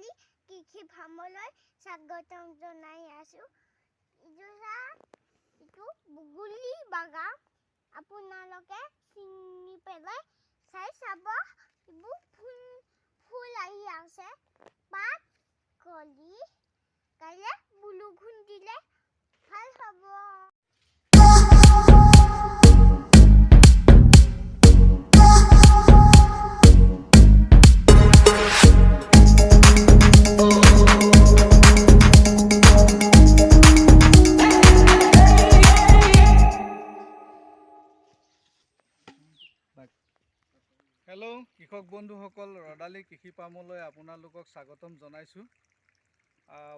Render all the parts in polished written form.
ৰদালি কৃষি ফাৰ্মলৈ স্বাগতম জনাই আছোঁ। এইটো বুগুলি বাগান আপোনালোকে চিনি পেলাই চাই চাব। এইবোৰ ফুল আহি আছে, পাত কলি কাইলৈ বৰষুণ দিলে ভাল হ'ব। হেল্ল' কৃষক বন্ধুসকল, ৰদালি কৃষি ফাৰ্মলৈ আপোনালোকক স্বাগতম জনাইছোঁ।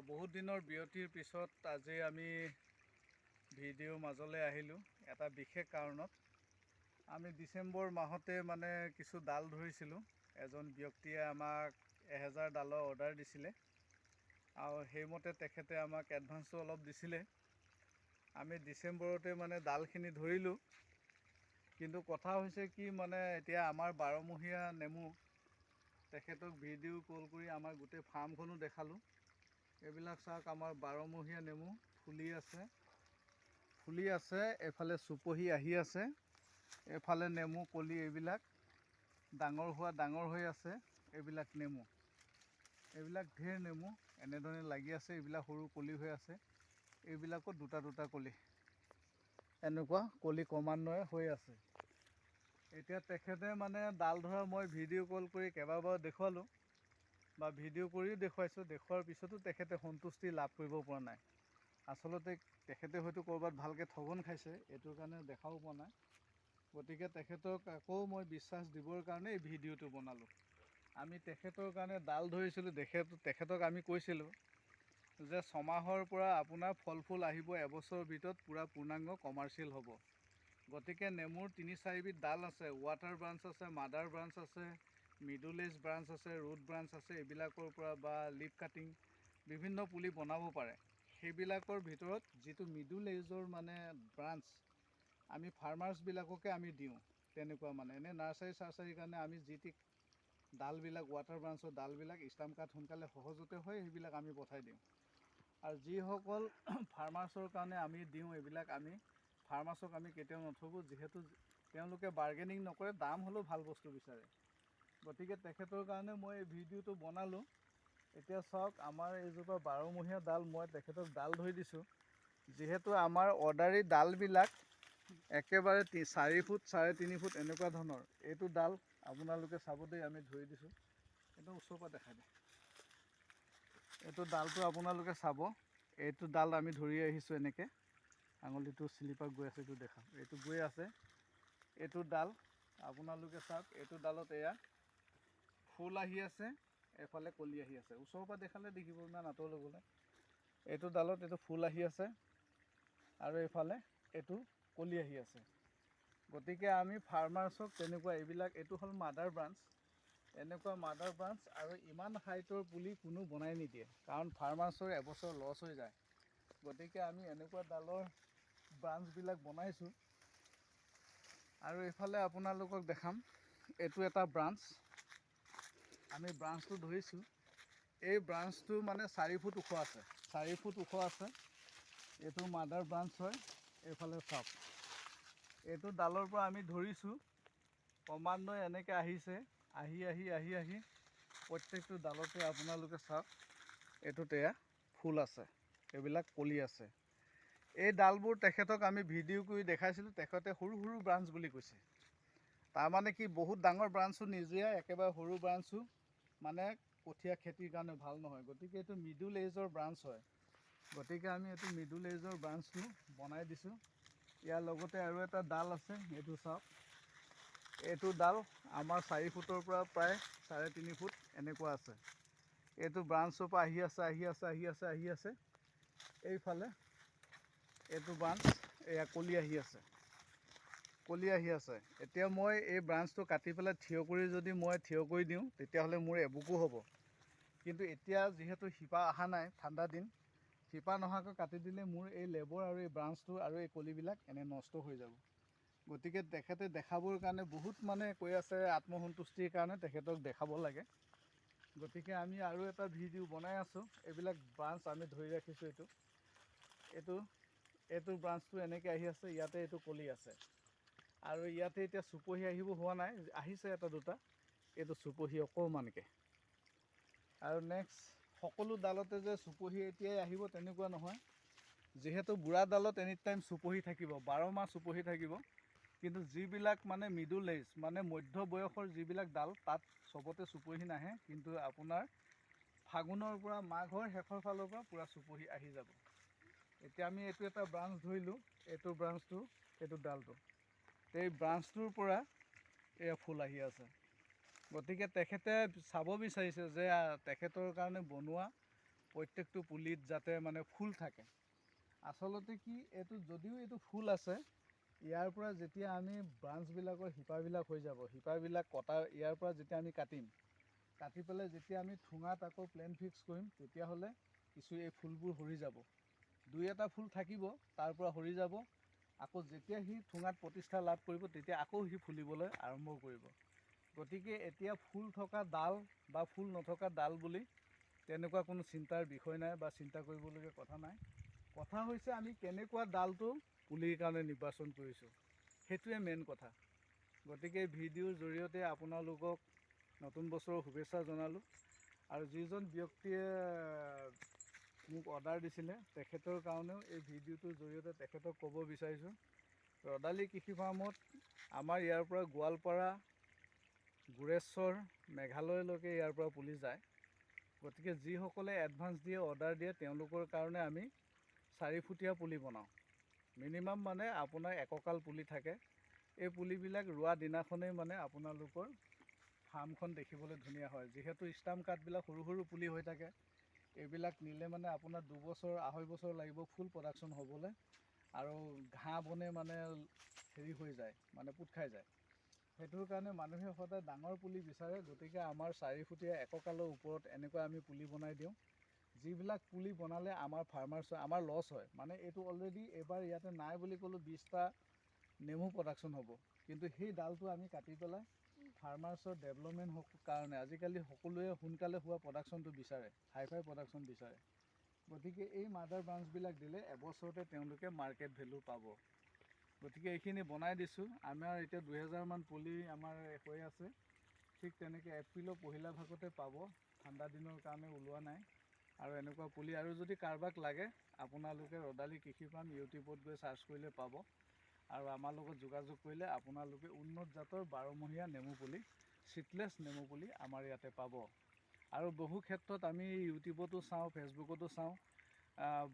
বহুত দিনৰ বিৰতিৰ পিছত আজি আমি ভিডিঅ'ৰ মাজলৈ আহিলোঁ এটা বিশেষ কাৰণত। আমি ডিচেম্বৰ মাহতে কিছু ডাল ধৰিছিলোঁ। এজন ব্যক্তিয়ে আমাক 1000 ডালৰ অৰ্ডাৰ দিছিলে আৰু সেইমতে তেখেতে আমাক এডভান্সটো অলপ দিছিলে। আমি ডিচেম্বৰতে ডালখিনি ধৰিলোঁ। কিন্তু কথা হৈছে কি এতিয়া আমাৰ 12মহীয়া নেমু তেখেতক ভিডিঅ' কল কৰি আমাৰ গোটেই ফাৰ্মখনো দেখালোঁ। এইবিলাক চাওক, আমাৰ 12মহীয়া নেমু ফুলি আছে, এফালে চুপহি আহি আছে, এফালে নেমু কলি এইবিলাক ডাঙৰ হৈ আছে। এইবিলাক নেমু, এইবিলাক ঢেৰ নেমু এনেধৰণে লাগি আছে। এইবিলাক সৰু কলি হৈ আছে, এইবিলাকো দুটা কলি, এনেকুৱা কলি ক্ৰমান্বয়ে হৈ আছে। এতিয়া তেখেতে ডাল ধৰা মই ভিডিঅ' কল কৰি কেইবাবাৰো দেখুৱালোঁ বা ভিডিঅ' কৰিও দেখুৱাইছোঁ। দেখুৱাৰ পিছতো তেখেতে সন্তুষ্টি লাভ কৰিব পৰা নাই। আচলতে তেখেতে হয়তো ক'ৰবাত ভালকৈ ঠগন খাইছে, এইটোৰ কাৰণে দেখাব পৰা নাই। গতিকে তেখেতক আকৌ মই বিশ্বাস দিবৰ কাৰণে এই ভিডিঅ'টো বনালোঁ। আমি তেখেতৰ কাৰণে ডাল ধৰিছিলোঁ। তেখেতক আমি কৈছিলোঁ যে 6 মাহৰ পৰা আপোনাৰ ফল ফুল আহিব, এবছৰৰ ভিতৰত পূৰা পূৰ্ণাংগ কমাৰ্চিয়েল হ'ব। গতিকে নেমুৰ 3-4 বিধ ডাল আছে। ৱাটাৰ ব্ৰাঞ্চ আছে, মাদাৰ ব্ৰাঞ্চ আছে, মিডল এজ ব্ৰাঞ্চ আছে, ৰুট ব্ৰাঞ্চ আছে। এইবিলাকৰ পৰা বা লিফ কাটিং বিভিন্ন পুলি বনাব পাৰে। সেইবিলাকৰ ভিতৰত যিটো মিডল এজৰ ব্ৰাঞ্চ আমি ফাৰ্মাৰ্ছবিলাককে আমি দিওঁ। তেনেকুৱা এনেই নাৰ্চাৰীৰ কাৰণে আমি যি টি ডালবিলাক, ৱাটাৰ ব্ৰাঞ্চৰ ডালবিলাক ষ্টাম্প কাট সোনকালে সহজতে হয়, সেইবিলাক আমি পঠাই দিওঁ। আৰু যিসকল ফাৰ্মাৰ্ছৰ কাৰণে আমি দিওঁ, এইবিলাক আমি ফাৰ্মাৰ্ছক আমি কেতিয়াও নঠগোঁ, যিহেতু তেওঁলোকে বাৰ্গেনিং নকৰে, দাম হ'লেও ভাল বস্তু বিচাৰে। গতিকে তেখেতৰ কাৰণে মই এই ভিডিঅ'টো বনালোঁ। এতিয়া চাওক, আমাৰ এইজোপা 12মহীয়া ডাল, মই তেখেতক ডাল ধৰি দিছোঁ। যিহেতু আমাৰ অৰ্ডাৰী ডালবিলাক একেবাৰে 4 ফুট 3.5 ফুট এনেকুৱা ধৰণৰ। এইটো ডাল আপোনালোকে চাব দেই, আমি ধৰি দিছোঁ। এইটো ওচৰৰ পৰা দেখাই দিয়ে। এইটো ডালটো আপোনালোকে চাব। এইটো ডাল আমি ধৰি আহিছোঁ এনেকৈ। আঙুলিটো শ্লিপাৰ গৈ আছে, এইটো দেখাওঁ। এইটো গৈ আছে, এইটো ডাল আপোনালোকে চাওক। এইটো ডালত এয়া ফুল আহি আছে, এফালে কলি আহি আছে। ওচৰৰ পৰা দেখালে দেখিব, ইমান আঁতৰলৈ গ'লে। এইটো ডালত এইটো ফুল আহি আছে আৰু এইফালে এইটো কলি আহি আছে। গতিকে আমি ফাৰ্মাৰ্ছক তেনেকুৱা এইটো হ'ল মাদাৰ ব্ৰাঞ্চ। এনেকুৱা মাদাৰ ব্ৰাঞ্চ আৰু ইমান হাইটৰ পুলি কোনো বনাই নিদিয়ে, কাৰণ ফাৰ্মাৰ্ছৰ এবছৰ লছ হৈ যায়। গতিকে আমি এনেকুৱা ডালৰ ব্ৰাঞ্চবিলাক বনাইছোঁ। আৰু এইফালে আপোনালোকক দেখাম, এইটো এটা ব্ৰাঞ্চ। আমি ব্ৰাঞ্চটো ধৰিছোঁ। এই ব্ৰাঞ্চটো 4 ফুট ওখ আছে, 4 ফুট ওখ আছে। এইটো মাদাৰ ব্ৰাঞ্চ হয়। এইফালে চাওক, এইটো ডালৰ পৰা আমি ধৰিছোঁ, ক্ৰমান্বয়ে এনেকৈ আহিছে। আহি প্ৰত্যেকটো ডালতে আপোনালোকে চাওক, এইটোত এয়া ফুল আছে, এইবিলাক কলি আছে। এই ডালবোৰ তেখেতক আমি ভিডিঅ' কৰি দেখাইছিলোঁ। তেখেতে সৰু ব্ৰাঞ্চ বুলি কৈছে। তাৰমানে কি, বহুত ডাঙৰ ব্ৰাঞ্চো নিদিয়ে, একেবাৰে সৰু ব্ৰাঞ্চো কঠীয়া খেতিৰ কাৰণে ভাল নহয়। গতিকে এইটো মিডল এজৰ ব্ৰাঞ্চ হয়। গতিকে আমি এইটো মিডল এজৰ ব্ৰাঞ্চটো বনাই দিছোঁ। ইয়াৰ লগতে আৰু এটা ডাল আছে, এইটো চাওক। এইটো ডাল আমাৰ 4 ফুটৰ পৰা প্ৰায় 3.5 ফুট এনেকুৱা আছে। এইটো ব্ৰাঞ্চৰ পৰা আহি আছে। এইফালে এইটো ব্ৰাঞ্চ, এয়া কলি আহি আছে। এতিয়া মই এই ব্ৰাঞ্চটো কাটি পেলাই থিয় কৰি দিওঁ, তেতিয়াহ'লে মোৰ এবুকু হ'ব। কিন্তু এতিয়া যিহেতু শিপা অহা নাই, ঠাণ্ডা দিন, শিপা নহাকৈ কাটি দিলে মোৰ এই লেবৰ আৰু এই ব্ৰাঞ্চটো আৰু এই কলিবিলাক এনে নষ্ট হৈ যাব। গতিকে তেখেতে দেখাবৰ কাৰণে বহুত কৈ আছে, আত্মসন্তুষ্টিৰ কাৰণে তেখেতক দেখাব লাগে। গতিকে আমি আৰু এটা ভিডিঅ' বনাই আছোঁ। এইবিলাক ব্ৰাঞ্চ আমি ধৰি ৰাখিছোঁ। এইটো ব্ৰাঞ্চটো এনেকৈ আহি আছে, ইয়াতে এইটো কলি আছে আৰু ইয়াতে এতিয়া চুপহি আহিব হোৱা নাই, আহিছে এটা দুটা। এইটো চুপহি অকণমানকৈ। আৰু নেক্সট সকলো ডালতে যে চুপহি এতিয়াই আহিব তেনেকুৱা নহয়। যিহেতু বুঢ়া ডালত এনি টাইম চুপহি থাকিব, 12 মাহ চুপহি থাকিব। কিন্তু যিবিলাক মানে মিডল এজ মানে মধ্য বয়সৰ যিবিলাক ডাল, তাত চবতে চুপহি নাহে। কিন্তু আপোনাৰ ফাগুনৰ পৰা মাঘৰ শেষৰ ফালৰ পৰা পূৰা চুপহি আহি যাব। এতিয়া আমি এইটো এটা ব্ৰাঞ্চ ধৰিলোঁ, এইটো ডালটো, এই ব্ৰাঞ্চটোৰ পৰা এয়া ফুল আহি আছে। গতিকে তেখেতে চাব বিচাৰিছে যে তেখেতৰ কাৰণে বনোৱা প্ৰত্যেকটো পুলিত যাতে মানে ফুল থাকে। আচলতে কি, যদিও এইটো ফুল আছে, ইয়াৰ পৰা যেতিয়া আমি ব্ৰাঞ্চবিলাকৰ শিপাবিলাক হৈ যাব, শিপাবিলাক ইয়াৰ পৰা যেতিয়া আমি কাটি পেলাই যেতিয়া আমি ঠুঙাত আকৌ প্লেন ফিক্স কৰিম, তেতিয়াহ'লে কিছু এই ফুলবোৰ সৰি যাব। 2-এটা ফুল থাকিব, তাৰ পৰা সৰি যাব। আকৌ যেতিয়া সি ঠুঙাত প্ৰতিষ্ঠা লাভ কৰিব, তেতিয়া আকৌ সি ফুলিবলৈ আৰম্ভ কৰিব। গতিকে এতিয়া ফুল থকা ডাল বা ফুল নথকা ডাল বুলি তেনেকুৱা কোনো চিন্তাৰ বিষয় নাই বা চিন্তা কৰিবলগীয়া কথা নাই। কথা হৈছে আমি কেনেকুৱা ডালটো পুলিৰ কাৰণে নিৰ্বাচন কৰিছোঁ, সেইটোৱে মেইন কথা। গতিকে ভিডিঅ'ৰ জৰিয়তে আপোনালোকক নতুন বছৰৰ শুভেচ্ছা জনালোঁ। আৰু যিজন ব্যক্তিয়ে মোক অৰ্ডাৰ দিছিলে, তেখেতৰ কাৰণেও এই ভিডিঅ'টোৰ জৰিয়তে তেখেতক ক'ব বিচাৰিছোঁ, ৰদালি কৃষি ফাৰ্মত আমাৰ ইয়াৰ পৰা গোৱালপাৰা, গোৰেশ্বৰ, মেঘালয়লৈকে ইয়াৰ পৰা পুলি যায়। গতিকে যিসকলে এডভান্স দিয়ে, অৰ্ডাৰ দিয়ে, তেওঁলোকৰ কাৰণে আমি 4 ফুটীয়া পুলি বনাওঁ। মিনিমাম মানে আপোনাৰ এককাল পুলি থাকে। এই পুলিবিলাক ৰোৱা দিনাখনেই মানে আপোনালোকৰ ফাৰ্মখন দেখিবলৈ ধুনীয়া হয়। যিহেতু ষ্টাম্প কাঠবিলাক সৰু সৰু পুলি হৈ থাকে, এইবিলাক নিলে মানে আপোনাৰ 2 বছৰ 2.5 বছৰ লাগিব ফুল প্ৰডাকশ্যন হ'বলৈ। আৰু ঘাঁহ বনে মানে হেৰি হৈ যায়, মানে পোত খাই যায়। সেইটোৰ কাৰণে মানুহে সদায় ডাঙৰ পুলি বিচাৰে। গতিকে আমাৰ 4 ফুটীয়া এককালৰ ওপৰত এনেকুৱা আমি পুলি বনাই দিওঁ, যিবিলাক পুলি বনালে আমাৰ লছ হয়। মানে এইটো অলৰেডি এইবাৰ ইয়াতে নাই বুলি ক'লোঁ 20টা নেমু প্ৰডাকশ্যন হ'ব। কিন্তু সেই ডালটো আমি কাটি পেলাই ফাৰ্মাৰ্ছৰ ডেভেলপমেণ্ট কাৰণে আজিকালি সকলোৱে সোনকালে হোৱা প্ৰডাকশ্যনটো বিচাৰে, হাই প্ৰডাকশ্যন বিচাৰে। গতিকে এই মাদাৰ ব্ৰাঞ্চবিলাক দিলে এবছৰতে তেওঁলোকে মাৰ্কেট ভেলু পাব। গতিকে এইখিনি বনাই দিছোঁ। আমাৰ এতিয়া 2000 মান পুলি আমাৰ হৈ আছে। ঠিক তেনেকৈ এপ্ৰিলৰ পহিলা ভাগতে পাব। ঠাণ্ডা দিনৰ কাৰণে ওলোৱা নাই। আৰু এনেকুৱা পুলি আৰু যদি কাৰোবাক লাগে, আপোনালোকে ৰদালি কৃষি ফাৰ্ম ইউটিউবত গৈ চাৰ্চ কৰিলে পাব। আৰু আমাৰ লগত যোগাযোগ কৰিলে আপোনালোকে উন্নত জাতৰ 12মহীয়া নেমু পুলি, চিডলেছ নেমু পুলি আমাৰ ইয়াতে পাব। আৰু বহু ক্ষেত্ৰত আমি ইউটিউবতো চাওঁ, ফেচবুকতো চাওঁ,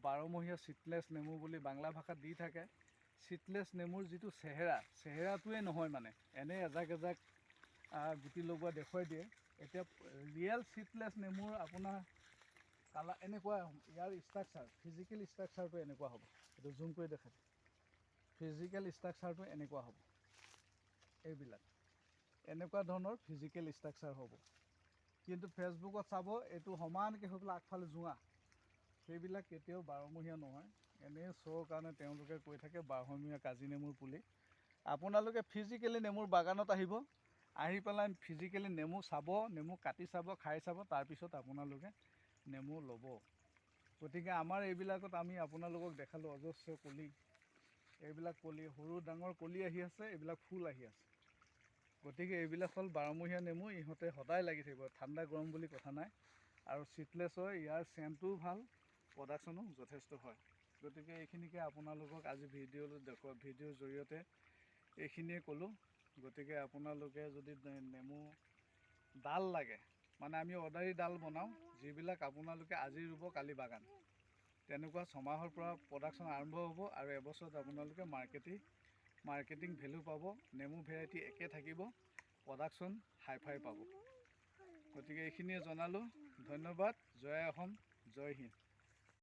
12মহীয়া চিডলেছ নেমু বুলি বাংলা ভাষাত দি থাকে। চিডলেছ নেমুৰ যিটো চেহেৰাটোৱে নহয়, মানে এনেই এজাক গুটি লগোৱা দেখুৱাই দিয়ে। এতিয়া ৰিয়েল চিডলেছ নেমুৰ আপোনাৰ কালাৰ এনেকুৱা, ইয়াৰ ষ্ট্ৰাকচাৰ, ফিজিকেল ষ্ট্ৰাকচাৰটো এনেকুৱা হ'ব। এইটো জুম কৰি দেখাই, ফিজিকেল ষ্ট্ৰাকচাৰটো এনেকুৱা হ'ব। এইবিলাক এনেকুৱা ধৰণৰ ফিজিকেল ষ্ট্ৰাকচাৰ হ'ব। কিন্তু ফেচবুকত চাব, এইটো সমানকৈ হৈ পেলাই আগফালে জোঙা। সেইবিলাক কেতিয়াও 12মহীয়া নহয়। এনেই শ্ব'ৰ কাৰণে তেওঁলোকে কৈ থাকে 12মহীয়া কাজি নেমুৰ পুলি। আপোনালোকে ফিজিকেলি নেমুৰ বাগানত আহিব, আহি পেলাই ফিজিকেলি নেমু চাব, নেমু কাটি চাব, খাই চাব, তাৰপিছত আপোনালোকে নেমু ল'ব। গতিকে আমাৰ এইবিলাকত আমি আপোনালোকক দেখালোঁ অজস্ৰ কলি। এইবিলাক কলি, সৰু ডাঙৰ কলি আহি আছে, এইবিলাক ফুল আহি আছে। গতিকে এইবিলাক হ'ল 12মহীয়া নেমু। ইহঁতে সদায় লাগি থাকিব, ঠাণ্ডা গৰম বুলি কথা নাই। আৰু চিডলেছ হয়, ইয়াৰ চেণ্টটোও ভাল, প্ৰডাকশ্যনো যথেষ্ট হয়। গতিকে এইখিনিকে আপোনালোকক আজি ভিডিঅ'ৰ জৰিয়তে এইখিনিয়ে ক'লোঁ। গতিকে আপোনালোকে যদি নেমু ডাল লাগে, মানে আমি অৰ্ডাৰী ডাল বনাওঁ, যিবিলাক আপোনালোকে আজি ৰুব কালি বাগান, তেনেকুৱা 6 মাহৰ পৰা প্ৰডাকশ্যন আৰম্ভ হ'ব। আৰু এবছৰত আপোনালোকে মাৰ্কেটিং ভেলু পাব। নেমু ভেৰাইটি একে থাকিব, প্ৰডাকশ্যন হাই পাব। গতিকে এইখিনিয়ে জনালোঁ। ধন্যবাদ। জয় অসম, জয় হিন্দ।